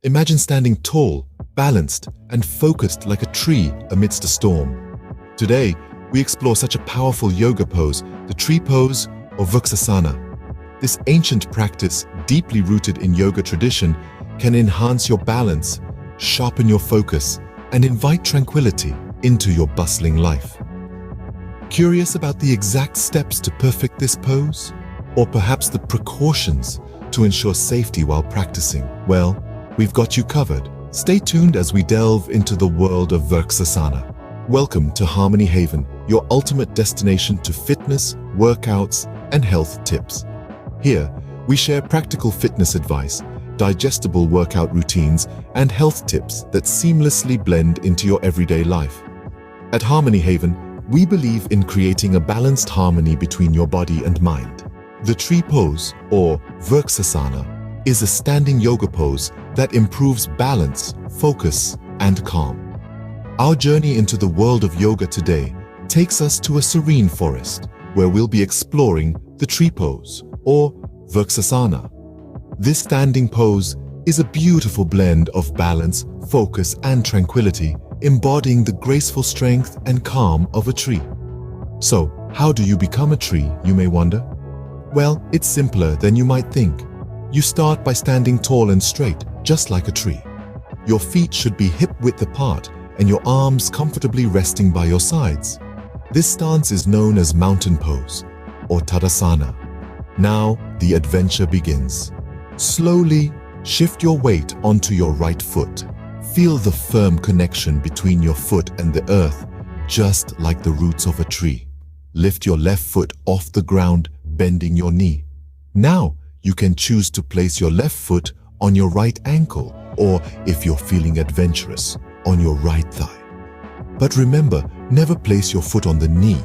Imagine standing tall, balanced, and focused like a tree amidst a storm. Today, we explore such a powerful yoga pose, the tree pose or Vrksasana. This ancient practice, deeply rooted in yoga tradition, can enhance your balance, sharpen your focus, and invite tranquility into your bustling life. Curious about the exact steps to perfect this pose? Or perhaps the precautions to ensure safety while practicing? Well, we've got you covered. Stay tuned as we delve into the world of Vrksasana. Welcome to Harmony Haven, your ultimate destination to fitness, workouts, and health tips. Here, we share practical fitness advice, digestible workout routines, and health tips that seamlessly blend into your everyday life. At Harmony Haven, we believe in creating a balanced harmony between your body and mind. The tree pose, or Vrksasana, is a standing yoga pose that improves balance, focus, and calm. Our journey into the world of yoga today takes us to a serene forest where we'll be exploring the tree pose, or Vrksasana. This standing pose is a beautiful blend of balance, focus, and tranquility, embodying the graceful strength and calm of a tree. So, how do you become a tree, you may wonder? Well, it's simpler than you might think. You start by standing tall and straight, just like a tree. Your feet should be hip-width apart and your arms comfortably resting by your sides. This stance is known as mountain pose, or Tadasana. Now, the adventure begins. Slowly shift your weight onto your right foot. Feel the firm connection between your foot and the earth, just like the roots of a tree. Lift your left foot off the ground, bending your knee. Now, you can choose to place your left foot on your right ankle, or if you're feeling adventurous, on your right thigh. But remember, never place your foot on the knee,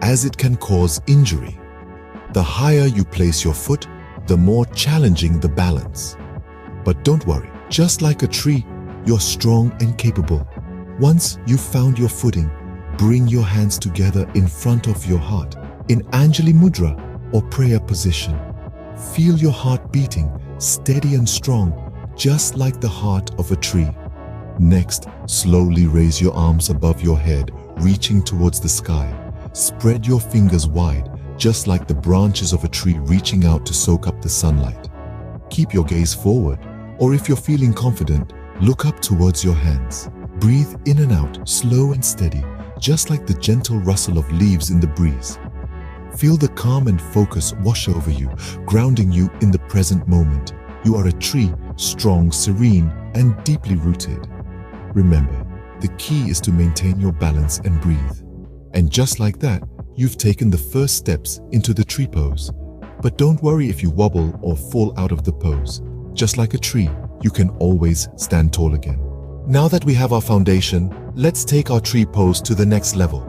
as it can cause injury. The higher you place your foot, the more challenging the balance. But don't worry, just like a tree, you're strong and capable. Once you've found your footing, bring your hands together in front of your heart, in Anjali Mudra or prayer position. Feel your heart beating, steady and strong, just like the heart of a tree. Next, slowly raise your arms above your head, reaching towards the sky. Spread your fingers wide, just like the branches of a tree reaching out to soak up the sunlight. Keep your gaze forward, or if you're feeling confident, look up towards your hands. Breathe in and out, slow and steady, just like the gentle rustle of leaves in the breeze. Feel the calm and focus wash over you, grounding you in the present moment. You are a tree, strong, serene, and deeply rooted. Remember, the key is to maintain your balance and breathe. And just like that, you've taken the first steps into the tree pose. But don't worry if you wobble or fall out of the pose. Just like a tree, you can always stand tall again. Now that we have our foundation, let's take our tree pose to the next level.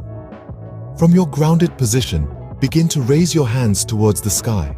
From your grounded position, begin to raise your hands towards the sky.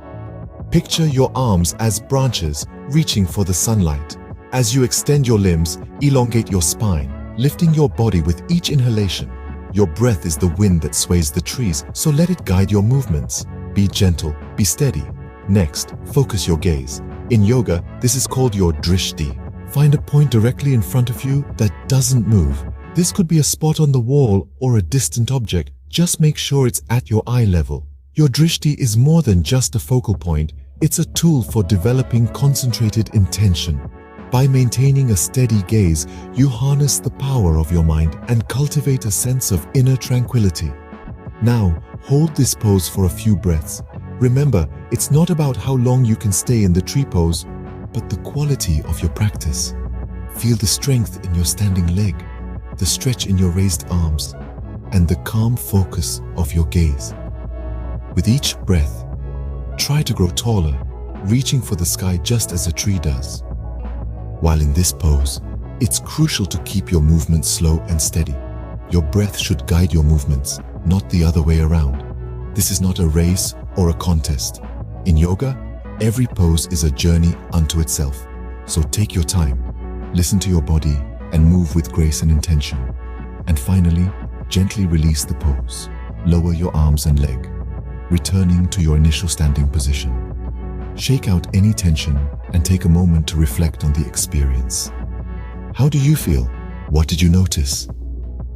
Picture your arms as branches reaching for the sunlight. As you extend your limbs, elongate your spine, lifting your body with each inhalation. Your breath is the wind that sways the trees, so let it guide your movements. Be gentle, be steady. Next, focus your gaze. In yoga, this is called your drishti. Find a point directly in front of you that doesn't move. This could be a spot on the wall or a distant object. Just make sure it's at your eye level. Your drishti is more than just a focal point. It's a tool for developing concentrated intention. By maintaining a steady gaze, you harness the power of your mind and cultivate a sense of inner tranquility. Now, hold this pose for a few breaths. Remember, it's not about how long you can stay in the tree pose, but the quality of your practice. Feel the strength in your standing leg, the stretch in your raised arms, and the calm focus of your gaze. With each breath, try to grow taller, reaching for the sky just as a tree does. While in this pose, it's crucial to keep your movements slow and steady. Your breath should guide your movements, not the other way around. This is not a race or a contest. In yoga, every pose is a journey unto itself. So take your time, listen to your body, and move with grace and intention. And finally, gently release the pose. Lower your arms and leg, returning to your initial standing position. shake out any tension and take a moment to reflect on the experience. How do you feel? What did you notice?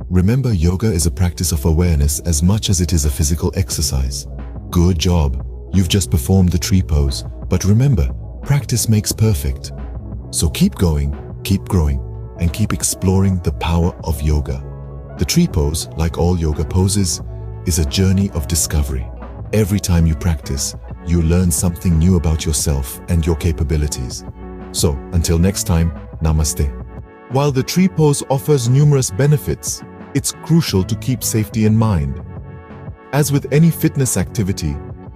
Remember, yoga is a practice of awareness as much as it is a physical exercise. Good job. You've just performed the tree pose, but remember, practice makes perfect. So keep going, keep growing, and keep exploring the power of yoga. The tree pose, like all yoga poses, is a journey of discovery. Every time you practice, you learn something new about yourself and your capabilities. So, until next time, namaste. While the tree pose offers numerous benefits, it's crucial to keep safety in mind. As with any fitness activity,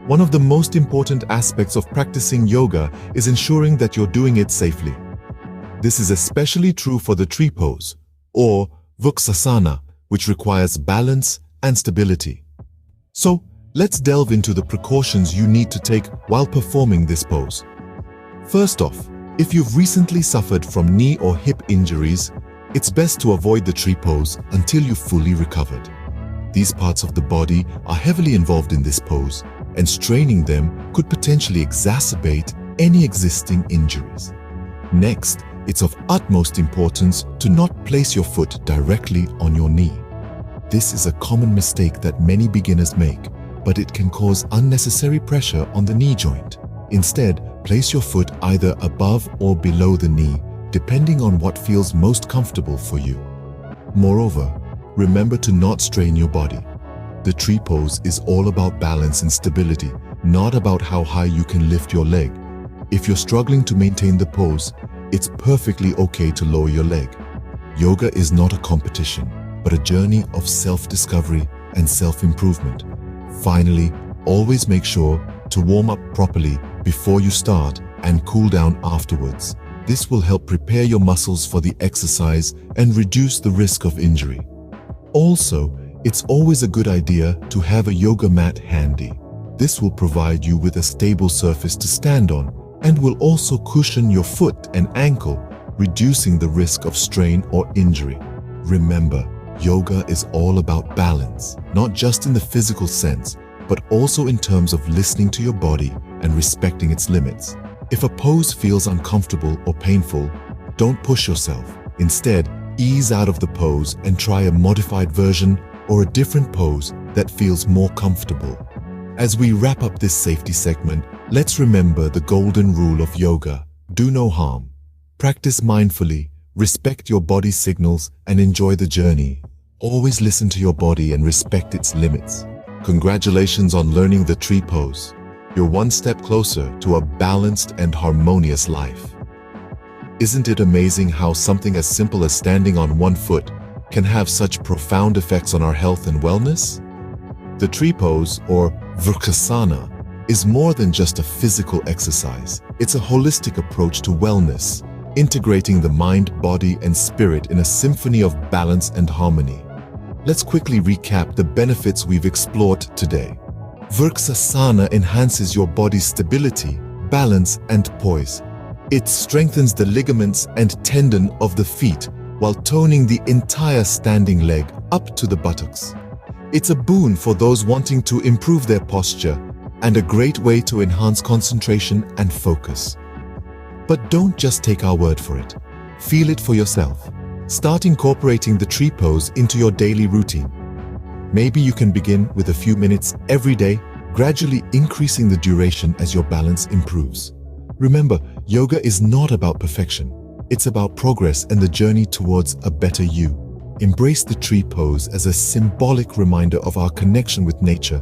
one of the most important aspects of practicing yoga is ensuring that you're doing it safely. This is especially true for the tree pose, or Vrksasana, which requires balance and stability. So, let's delve into the precautions you need to take while performing this pose. First off, if you've recently suffered from knee or hip injuries, it's best to avoid the tree pose until you've fully recovered. These parts of the body are heavily involved in this pose, and straining them could potentially exacerbate any existing injuries. Next, it's of utmost importance to not place your foot directly on your knee. This is a common mistake that many beginners make, but it can cause unnecessary pressure on the knee joint. Instead, place your foot either above or below the knee, depending on what feels most comfortable for you. Moreover, remember to not strain your body. The tree pose is all about balance and stability, not about how high you can lift your leg. If you're struggling to maintain the pose, it's perfectly okay to lower your leg. Yoga is not a competition, but a journey of self-discovery and self-improvement. Finally, always make sure to warm up properly before you start and cool down afterwards. This will help prepare your muscles for the exercise and reduce the risk of injury. Also, it's always a good idea to have a yoga mat handy. This will provide you with a stable surface to stand on and will also cushion your foot and ankle, reducing the risk of strain or injury. Remember, yoga is all about balance, not just in the physical sense, but also in terms of listening to your body and respecting its limits. If a pose feels uncomfortable or painful, don't push yourself. Instead, ease out of the pose and try a modified version or a different pose that feels more comfortable. As we wrap up this safety segment, let's remember the golden rule of yoga: do no harm. Practice mindfully, respect your body's signals, and enjoy the journey. Always listen to your body and respect its limits. Congratulations on learning the tree pose. You're one step closer to a balanced and harmonious life. Isn't it amazing how something as simple as standing on one foot can have such profound effects on our health and wellness? The tree pose, or Vrkasana, is more than just a physical exercise. It's a holistic approach to wellness, integrating the mind, body, and spirit in a symphony of balance and harmony. Let's quickly recap the benefits we've explored today. Vrksasana enhances your body's stability, balance, and poise. It strengthens the ligaments and tendon of the feet while toning the entire standing leg up to the buttocks. It's a boon for those wanting to improve their posture and a great way to enhance concentration and focus. But don't just take our word for it. Feel it for yourself. Start incorporating the tree pose into your daily routine. Maybe you can begin with a few minutes every day, gradually increasing the duration as your balance improves. Remember, yoga is not about perfection. It's about progress and the journey towards a better you. Embrace the tree pose as a symbolic reminder of our connection with nature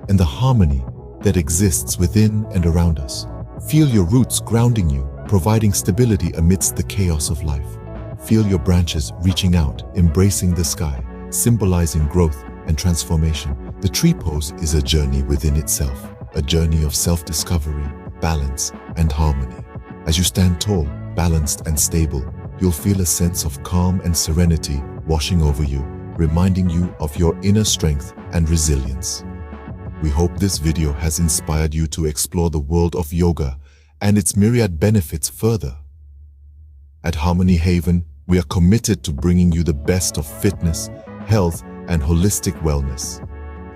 and the harmony that exists within and around us. Feel your roots grounding you, providing stability amidst the chaos of life. Feel your branches reaching out, embracing the sky, symbolizing growth and transformation. The tree pose is a journey within itself, a journey of self-discovery, balance, and harmony. As you stand tall, balanced, and stable, you'll feel a sense of calm and serenity washing over you, reminding you of your inner strength and resilience. We hope this video has inspired you to explore the world of yoga and its myriad benefits further. At Harmony Haven, we are committed to bringing you the best of fitness, health, and holistic wellness.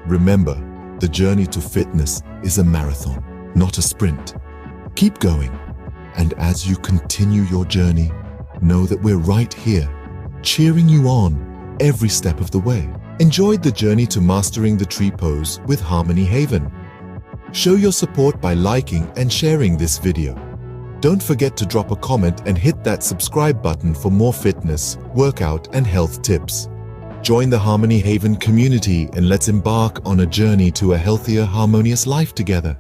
Remember, the journey to fitness is a marathon, not a sprint. Keep going, and as you continue your journey, know that we're right here, cheering you on every step of the way. Enjoyed the journey to mastering the tree pose with Harmony Haven. Show your support by liking and sharing this video. Don't forget to drop a comment and hit that subscribe button for more fitness, workout, and health tips. Join the Harmony Haven community and let's embark on a journey to a healthier, harmonious life together.